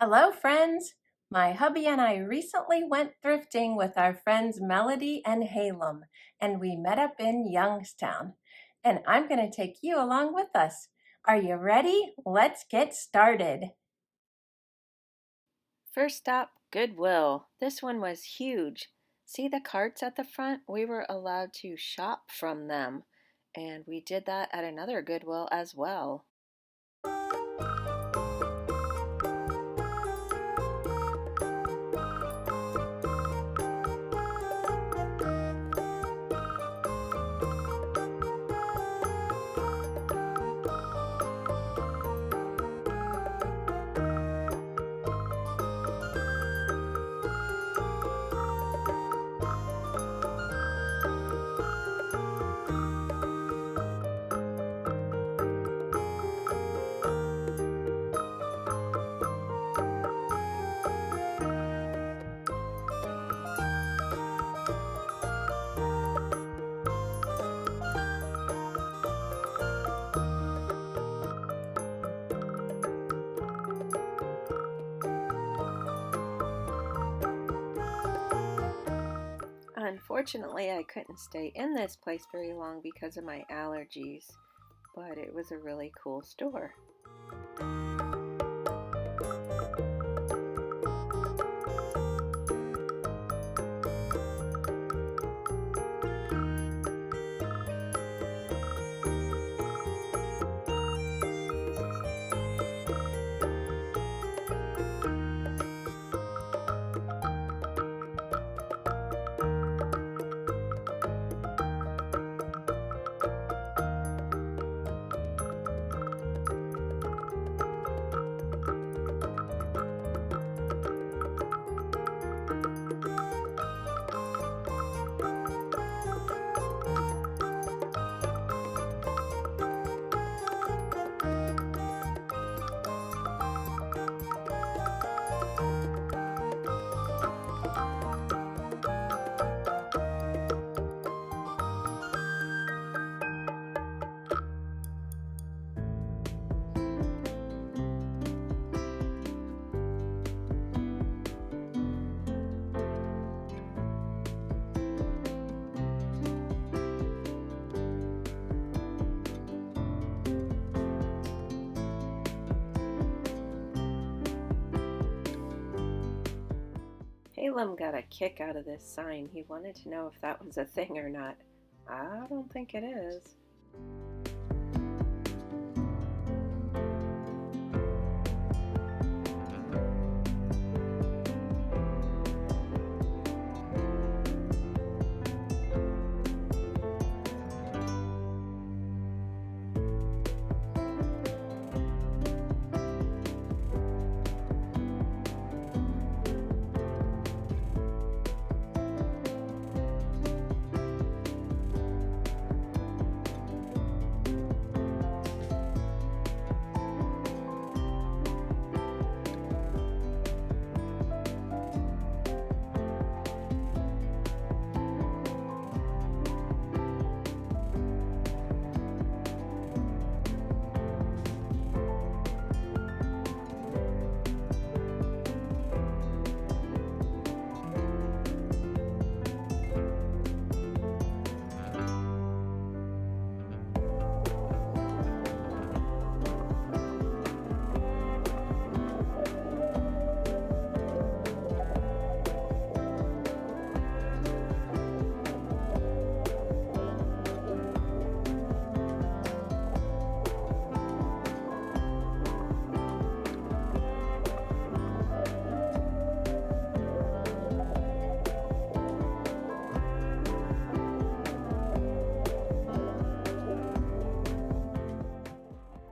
Hello, friends! My hubby and I recently went thrifting with our friends Melody and Halem, and we met up in Youngstown. And I'm going to take you along with us. Are you ready? Let's get started. First stop, Goodwill. This one was huge. See the carts at the front? We were allowed to shop from them, and we did that at another Goodwill as well. Unfortunately, I couldn't stay in this place very long because of my allergies, but it was a really cool store. Halem got a kick out of this sign. He wanted to know if that was a thing or not. I don't think it is.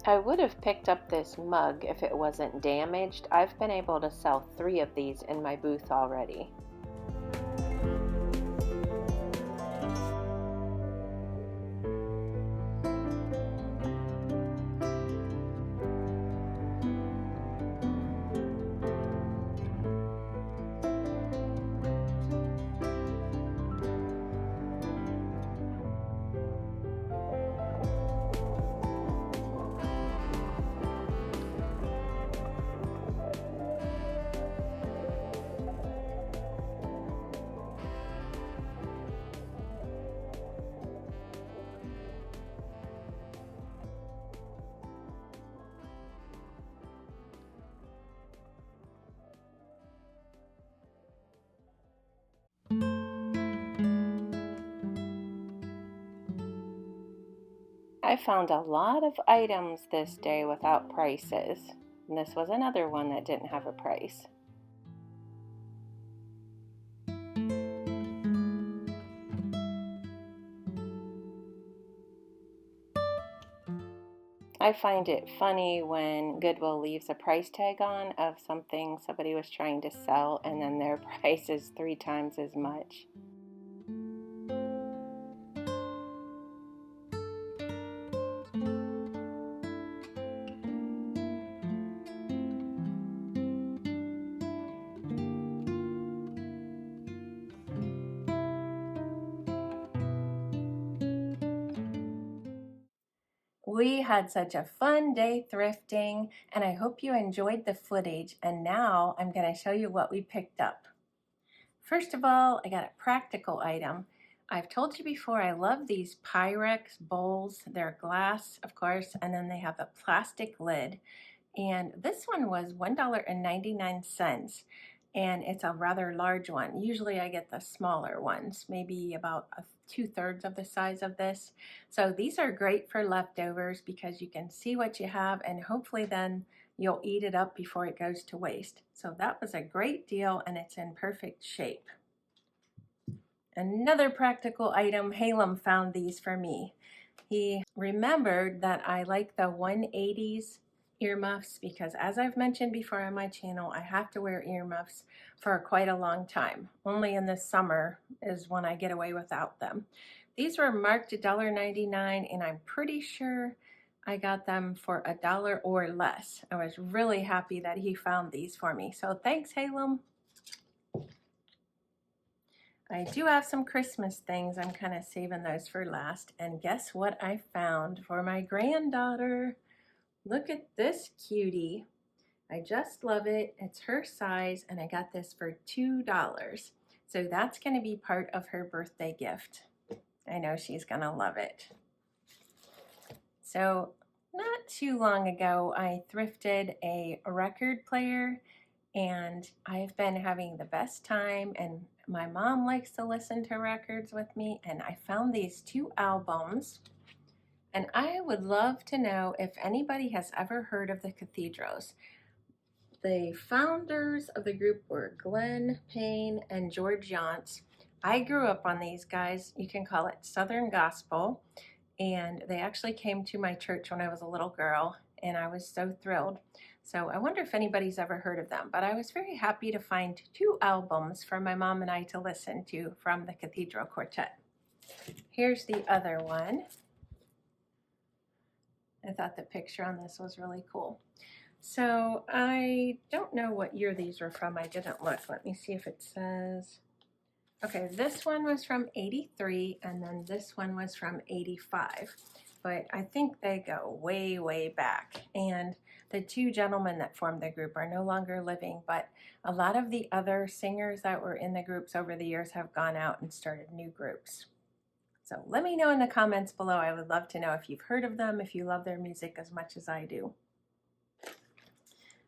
I would have picked up this mug if it wasn't damaged. I've been able to sell 3 of these in my booth already. I found a lot of items this day without prices, and this was another one that didn't have a price. I find it funny when Goodwill leaves a price tag on of something somebody was trying to sell and then their price is 3 times as much. We had such a fun day thrifting, and I hope you enjoyed the footage. And now I'm going to show you what we picked up. First of all, I got a practical item. I've told you before, I love these Pyrex bowls. They're glass, of course, and then they have a plastic lid. And this one was $1.99, and it's a rather large one. Usually I get the smaller ones, maybe about 2/3 of the size of this. So these are great for leftovers because you can see what you have and hopefully then you'll eat it up before it goes to waste. So that was a great deal and it's in perfect shape. Another practical item, Halem found these for me. He remembered that I like the 180s earmuffs because, as I've mentioned before on my channel, I have to wear earmuffs for quite a long time. Only in the summer is when I get away without them. These were marked $1.99 and I'm pretty sure I got them for $1 or less. I was really happy that he found these for me. So thanks, Halem. I do have some Christmas things. I'm kind of saving those for last. And guess what I found for my granddaughter? Look at this cutie. I just love it. It's her size and I got this for $2. So that's going to be part of her birthday gift. I know she's going to love it. So not too long ago, I thrifted a record player and I've been having the best time, and my mom likes to listen to records with me, and I found these 2 albums, and I would love to know if anybody has ever heard of the Cathedrals. The founders of the group were Glenn Payne and George Yance. I grew up on these guys. You can call it Southern Gospel, and they actually came to my church when I was a little girl, and I was so thrilled. So I wonder if anybody's ever heard of them, but I was very happy to find 2 albums for my mom and I to listen to from the Cathedral Quartet. Here's the other one. I thought the picture on this was really cool. So I don't know what year these were from. I didn't look. Let me see if it says. Okay, this one was from 83 and then this one was from 85. But I think they go way, way back. And the 2 gentlemen that formed the group are no longer living, but a lot of the other singers that were in the groups over the years have gone out and started new groups. So let me know in the comments below. I would love to know if you've heard of them, if you love their music as much as I do.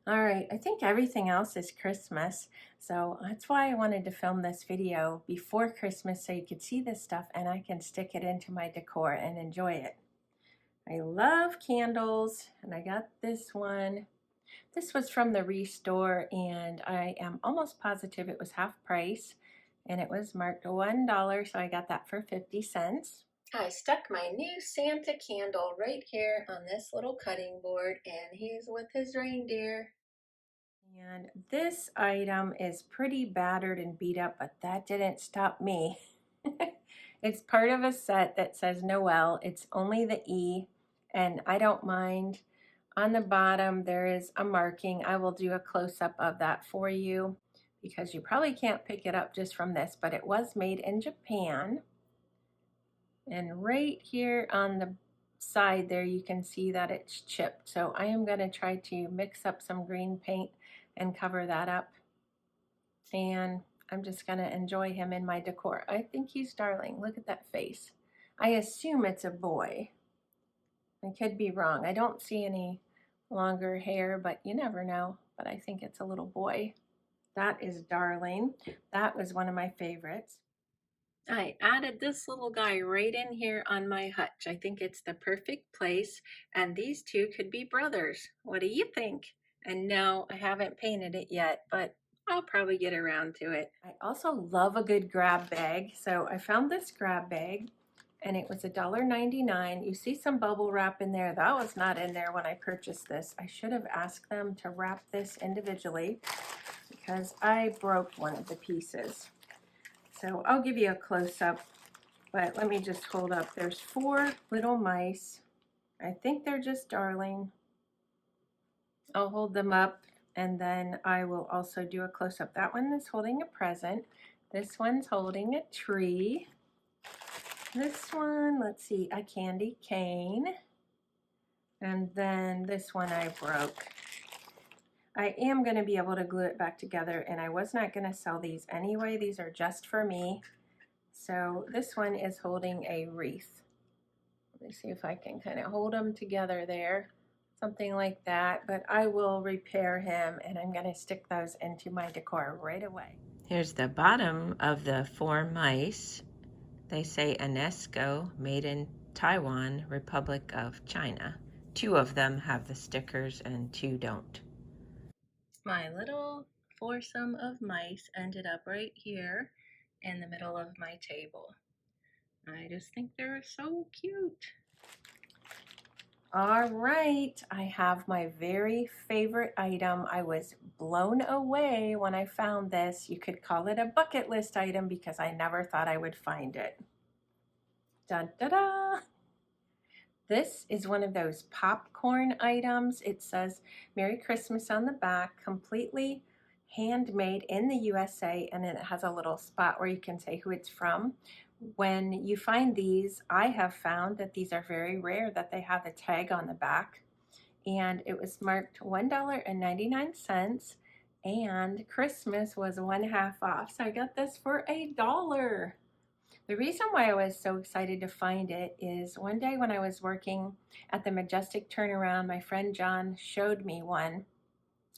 All right, I think everything else is Christmas, so that's why I wanted to film this video before Christmas so you could see this stuff and I can stick it into my decor and enjoy it. I love candles, and I got this one. This was from the Wreath store, and I am almost positive it was half price, and it was marked $1, so I got that for 50 cents. I stuck my new Santa candle right here on this little cutting board, and he's with his reindeer. And this item is pretty battered and beat up, but that didn't stop me. It's part of a set that says Noel. It's only the E, and I don't mind. On the bottom, there is a marking. I will do a close-up of that for you because you probably can't pick it up just from this, but it was made in Japan. And right here on the side there, you can see that it's chipped. So I am going to try to mix up some green paint and cover that up. And I'm just going to enjoy him in my decor. I think he's darling. Look at that face. I assume it's a boy. I could be wrong. I don't see any longer hair, but you never know. But I think it's a little boy. That is darling. That was one of my favorites. I added this little guy right in here on my hutch. I think it's the perfect place, and these two could be brothers. What do you think? And no, I haven't painted it yet, but I'll probably get around to it. I also love a good grab bag, so I found this grab bag and it was $1.99. You see some bubble wrap in there. That was not in there when I purchased this. I should have asked them to wrap this individually because I broke one of the pieces. So I'll give you a close-up, but let me just hold up. There's 4 little mice. I think they're just darling. I'll hold them up and then I will also do a close-up. That one is holding a present. This one's holding a tree. This one, let's see, a candy cane. And then this one I broke. I am going to be able to glue it back together, and I was not going to sell these anyway. These are just for me. So this one is holding a wreath. Let me see if I can kind of hold them together there. Something like that, but I will repair him and I'm going to stick those into my decor right away. Here's the bottom of the 4 mice. They say UNESCO, made in Taiwan, Republic of China. 2 of them have the stickers and 2 don't. My little foursome of mice ended up right here in the middle of my table. I just think they're so cute. All right, I have my very favorite item. I was blown away when I found this. You could call it a bucket list item because I never thought I would find it. Dun da da! This is one of those popcorn items. It says Merry Christmas on the back, completely handmade in the USA, and then it has a little spot where you can say who it's from. When you find these, I have found that these are very rare, that they have a tag on the back, and it was marked $1.99, and Christmas was 1/2 off, so I got this for $1. The reason why I was so excited to find it is one day when I was working at the Majestic Turnaround, my friend John showed me one.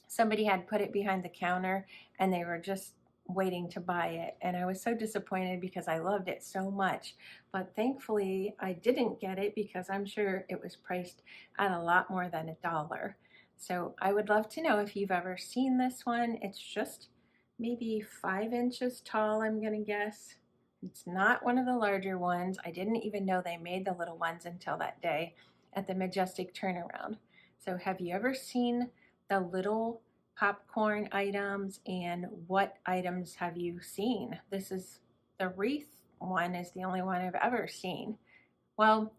Somebody had put it behind the counter and they were just waiting to buy it. And I was so disappointed because I loved it so much. But thankfully, I didn't get it because I'm sure it was priced at a lot more than $1. So I would love to know if you've ever seen this one. It's just maybe 5 inches tall, I'm going to guess. It's not one of the larger ones. I didn't even know they made the little ones until that day at the Majestic Turnaround. So have you ever seen the little popcorn items, and what items have you seen? This is the wreath one is the only one I've ever seen. Well,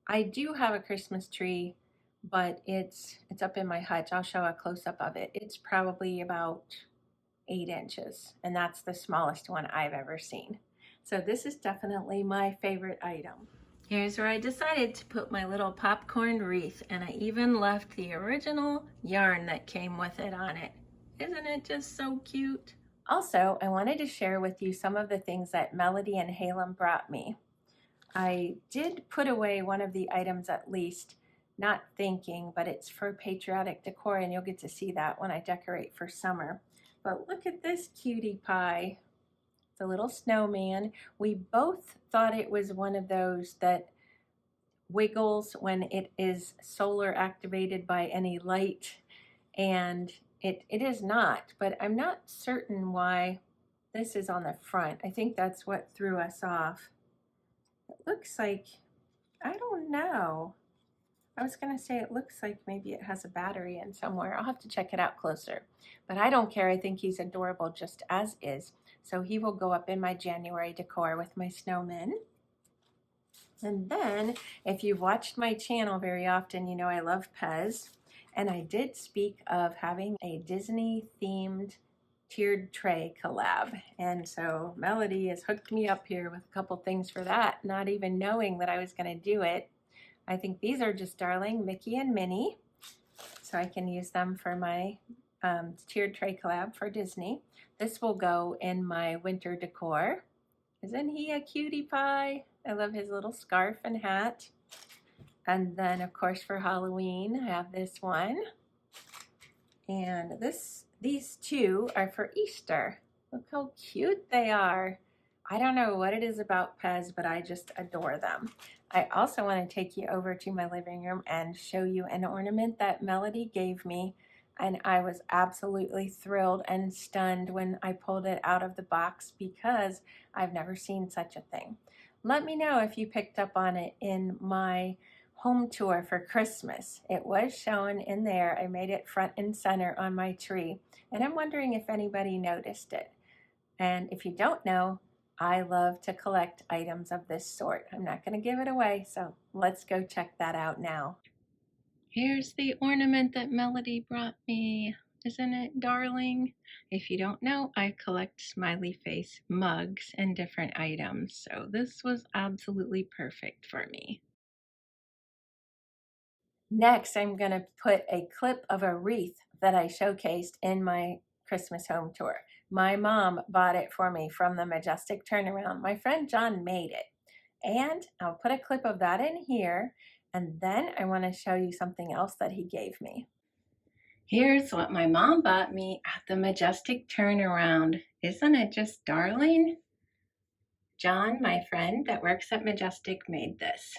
I do have a Christmas tree, but it's up in my hutch. I'll show a close-up of it. It's probably about 8 inches, and that's the smallest one I've ever seen. So this is definitely my favorite item. Here's where I decided to put my little popcorn wreath, and I even left the original yarn that came with it on it. Isn't it just so cute? Also, I wanted to share with you some of the things that Melody and Halem brought me. I did put away one of the items at least, not thinking, but it's for patriotic decor, and you'll get to see that when I decorate for summer. But look at this cutie pie. The little snowman. We both thought it was one of those that wiggles when it is solar activated by any light, and it is not, but I'm not certain why this is on the front. I think that's what threw us off. It looks like, I don't know. I was going to say it looks like maybe it has a battery in somewhere. I'll have to check it out closer. But I don't care. I think he's adorable just as is. So he will go up in my January decor with my snowmen. And then, if you've watched my channel very often, you know I love Pez. And I did speak of having a Disney-themed tiered tray collab. And so Melody has hooked me up here with a couple things for that, not even knowing that I was going to do it. I think these are just darling, Mickey and Minnie. So I can use them for my tiered tray collab for Disney. This will go in my winter decor. Isn't he a cutie pie? I love his little scarf and hat. And then, of course, for Halloween, I have this one. And these two are for Easter. Look how cute they are. I don't know what it is about Pez, but I just adore them. I also want to take you over to my living room and show you an ornament that Melody gave me. And I was absolutely thrilled and stunned when I pulled it out of the box because I've never seen such a thing. Let me know if you picked up on it in my home tour for Christmas. It was shown in there. I made it front and center on my tree, and I'm wondering if anybody noticed it. And if you don't know, I love to collect items of this sort. I'm not going to give it away, so let's go check that out now. Here's the ornament that Melody brought me. Isn't it darling? If you don't know, I collect smiley face mugs and different items, so this was absolutely perfect for me. Next, I'm going to put a clip of a wreath that I showcased in my Christmas home tour. My mom bought it for me from the Majestic Turnaround. My friend John made it. And I'll put a clip of that in here. And then I want to show you something else that he gave me. Here's what my mom bought me at the Majestic Turnaround. Isn't it just darling? John, my friend that works at Majestic, made this.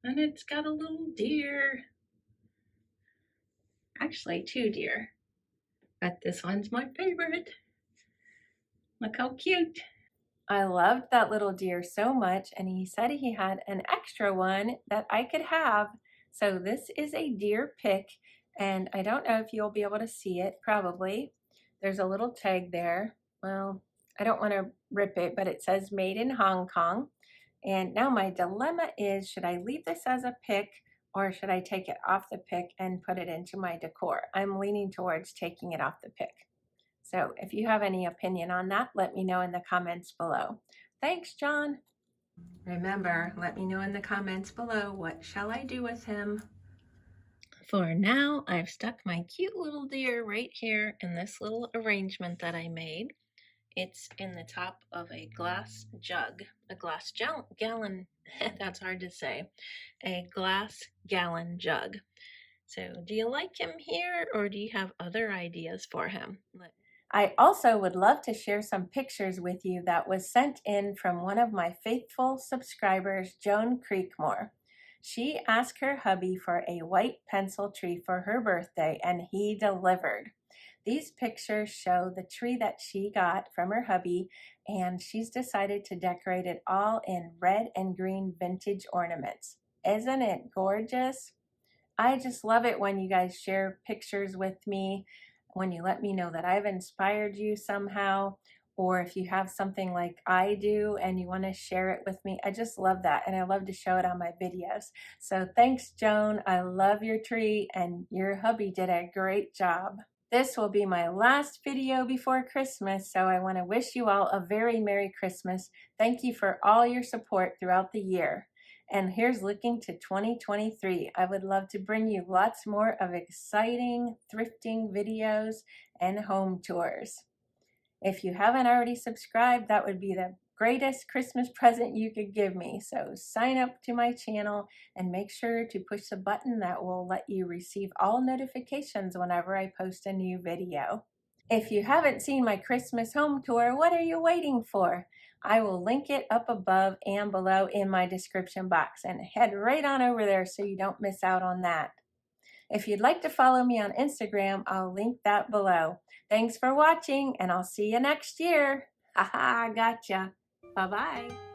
And it's got a little deer. Actually, two deer. But this one's my favorite. Look how cute. I loved that little deer so much, and he said he had an extra one that I could have. So this is a deer pick, and I don't know if you'll be able to see it, probably. There's a little tag there. Well, I don't want to rip it, but it says made in Hong Kong. And now my dilemma is, should I leave this as a pick or should I take it off the pick and put it into my decor? I'm leaning towards taking it off the pick. So if you have any opinion on that, let me know in the comments below. Thanks, John. Remember, let me know in the comments below, what shall I do with him? For now, I've stuck my cute little deer right here in this little arrangement that I made. It's in the top of a glass jug, a glass gallon, that's hard to say, a glass gallon jug. So do you like him here or do you have other ideas for him? I also would love to share some pictures with you that was sent in from one of my faithful subscribers, Joan Creekmore. She asked her hubby for a white pencil tree for her birthday and he delivered. These pictures show the tree that she got from her hubby, and she's decided to decorate it all in red and green vintage ornaments. Isn't it gorgeous? I just love it when you guys share pictures with me, when you let me know that I've inspired you somehow, or if you have something like I do and you want to share it with me. I just love that, and I love to show it on my videos. So thanks, Joan. I love your tree, and your hubby did a great job. This will be my last video before Christmas, so I want to wish you all a very Merry Christmas. Thank you for all your support throughout the year. And here's looking to 2023. I would love to bring you lots more of exciting thrifting videos and home tours. If you haven't already subscribed, that would be the greatest Christmas present you could give me. So sign up to my channel and make sure to push the button that will let you receive all notifications whenever I post a new video. If you haven't seen my Christmas home tour, what are you waiting for? I will link it up above and below in my description box, and head right on over there so you don't miss out on that. If you'd like to follow me on Instagram, I'll link that below. Thanks for watching, and I'll see you next year. Haha, gotcha. Bye-bye.